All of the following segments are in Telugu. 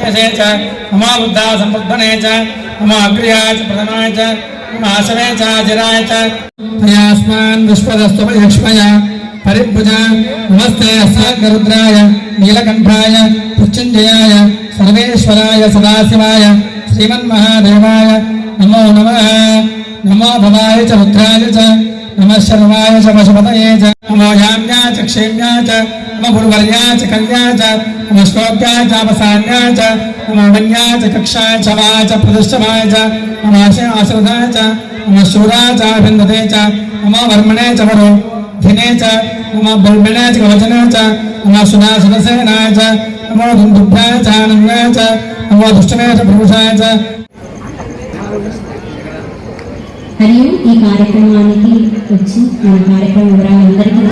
नमो बुद्धा संबुद्धने च नमो अग्र्याय च प्रथमाय च नमो आसवे च अजराय च तयास्मान् विश्वदस्तुभयक्ष्मय परिभुज नमस्ते अस्याग्रुद्राय नीलकण्ठाय मृत्युञ्जयाय सर्वेश्वराय सदाशिवाय श्रीमन्महादेवाय नमो नमः। नमो भवाय च रुद्राय च नमः शर्वाय च पशुपतये च नमो याम्याय च क्षेम्याय च नमो गुरुवर्याय च कल्याय च नमो श्लोक्याय च अवसान्याय च नमो वन्याय च कक्षाय च वाय च प्रतिष्ठवाय च नमो आश्रदाय च नमो शूराय च अभिन्दते च नमो वर्मणे च वरो धिने च नमो बल्मणे च कवचने च नमो सुनासुरसेनाय च नमो दुन्दुभ्याय च आनन्दाय च नमो दुष्टने च पुरुषाय च। हरि ओम। ఈ కార్యక్రమానికి వచ్చి మన కార్యక్రమం వివరాలందరికీ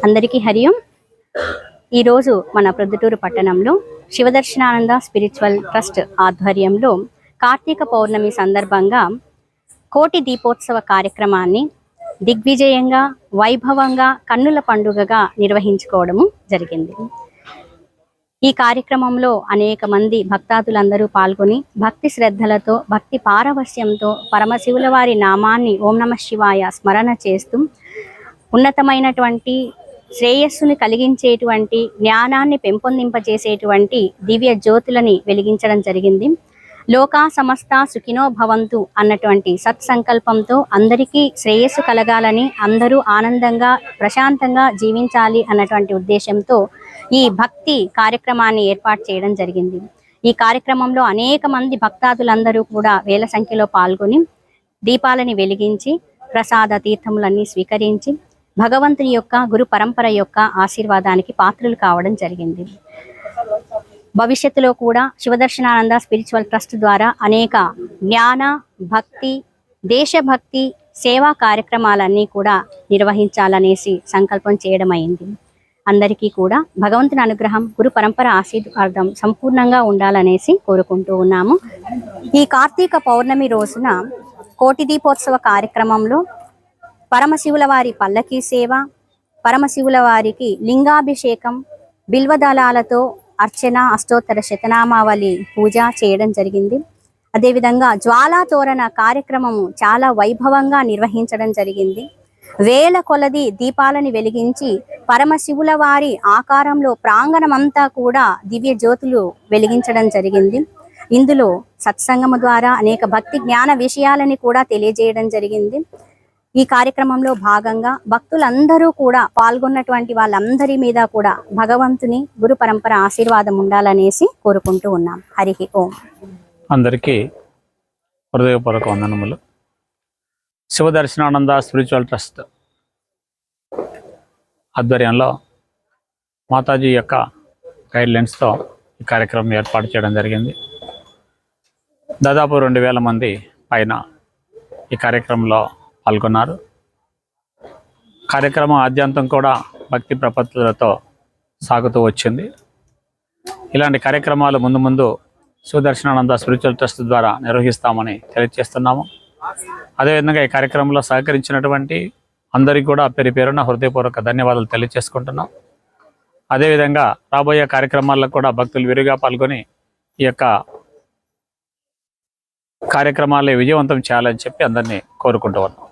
అందరికీ హరి ఓం। ఈరోజు మన ప్రొద్దుటూరు పట్టణంలో శివదర్శనానంద స్పిరిచువల్ ట్రస్ట్ ఆధ్వర్యంలో కార్తీక పౌర్ణమి సందర్భంగా కోటి దీపోత్సవ కార్యక్రమాన్ని దిగ్విజయంగా వైభవంగా కన్నుల పండుగగా నిర్వహించుకోవడము జరిగింది। ఈ కార్యక్రమంలో అనేక మంది భక్తాదులందరూ పాల్గొని భక్తి శ్రద్ధలతో భక్తి పారవస్యంతో పరమశివుల వారి నామాన్ని ఓం నమః శివాయ స్మరణ చేస్తూ ఉన్నతమైనటువంటి శ్రేయస్సుని కలిగించేటువంటి జ్ఞానాన్ని పెంపొందింపజేసేటువంటి దివ్య జ్యోతులని వెలిగించడం జరిగింది। లోకా సమస్త సుఖినో భవంతు అన్నటువంటి సత్సంకల్పంతో అందరికీ శ్రేయస్సు కలగాలని అందరూ ఆనందంగా ప్రశాంతంగా జీవించాలి అన్నటువంటి ఉద్దేశంతో ఈ భక్తి కార్యక్రమాన్ని ఏర్పాటు చేయడం జరిగింది। ఈ కార్యక్రమంలో అనేక మంది భక్తాదులందరూ కూడా వేల సంఖ్యలో పాల్గొని దీపాలని వెలిగించి ప్రసాద తీర్థములన్నీ స్వీకరించి భగవంతుని యొక్క గురు పరంపర యొక్క ఆశీర్వాదానికి పాత్రలు కావడం జరిగింది। భవిష్యత్తులో కూడా శివదర్శనానంద స్పిరిచువల్ ట్రస్ట్ ద్వారా అనేక జ్ఞాన భక్తి దేశభక్తి సేవా కార్యక్రమాలన్నీ కూడా నిర్వహించాలనేసి సంకల్పం చేయడం అయింది। అందరికీ కూడా భగవంతుని అనుగ్రహం గురు పరంపర ఆశీర్వాదం సంపూర్ణంగా ఉండాలనేసి కోరుకుంటూ ఉన్నాము। ఈ కార్తీక పౌర్ణమి రోజున కోటి దీపోత్సవ కార్యక్రమంలో పరమశివుల వారి పల్లకీ సేవ, పరమశివుల వారికి లింగాభిషేకం, బిల్వదళాలతో అర్చన, అష్టోత్తర శతనామావళి పూజ చేయడం జరిగింది। అదేవిధంగా జ్వాలా తోరణ కార్యక్రమము చాలా వైభవంగా నిర్వహించడం జరిగింది। వేల కొలది దీపాలని వెలిగించి పరమశివుల వారి ఆకారంలో ప్రాంగణమంతా కూడా దివ్య జ్యోతులు వెలిగించడం జరిగింది। ఇందులో సత్సంగము ద్వారా అనేక భక్తి జ్ఞాన విషయాలని కూడా తెలియజేయడం జరిగింది. ఈ కార్యక్రమంలో భాగంగా భక్తులందరూ కూడా పాల్గొన్నటువంటి వాళ్ళందరి మీద కూడా భగవంతుని గురు పరంపర ఆశీర్వాదం ఉండాలనేసి కోరుకుంటూ ఉన్నాం. హరి ఓం. అందరికీ హృదయపూర్వక వందనములు. శివదర్శనానంద స్పిరిచువల్ ట్రస్ట్ ఆధ్వర్యంలో మాతాజీ యొక్క గైడ్లైన్స్తో ఈ కార్యక్రమం ఏర్పాటు చేయడం జరిగింది. దాదాపు 2000 మంది పైన ఈ కార్యక్రమంలో పాల్గొన్నారు. కార్యక్రమం ఆద్యంతం కూడా భక్తి ప్రపత్తులతో సాగుతూ వచ్చింది. ఇలాంటి కార్యక్రమాలు ముందు ముందు శివదర్శనానంద స్పిరిచువల్ ట్రస్ట్ ద్వారా నిర్వహిస్తామని తెలియజేస్తున్నాము. అదేవిధంగా ఈ కార్యక్రమంలో సహకరించినటువంటి అందరికీ కూడా పేరు పేరున హృదయపూర్వక ధన్యవాదాలు తెలియజేసుకుంటున్నాం. అదేవిధంగా రాబోయే కార్యక్రమాల్లో కూడా భక్తులు విరిగా పాల్గొని ఈ యొక్క కార్యక్రమాలు విజయవంతం చేయాలని చెప్పి అందరినీ కోరుకుంటూ ఉన్నాం.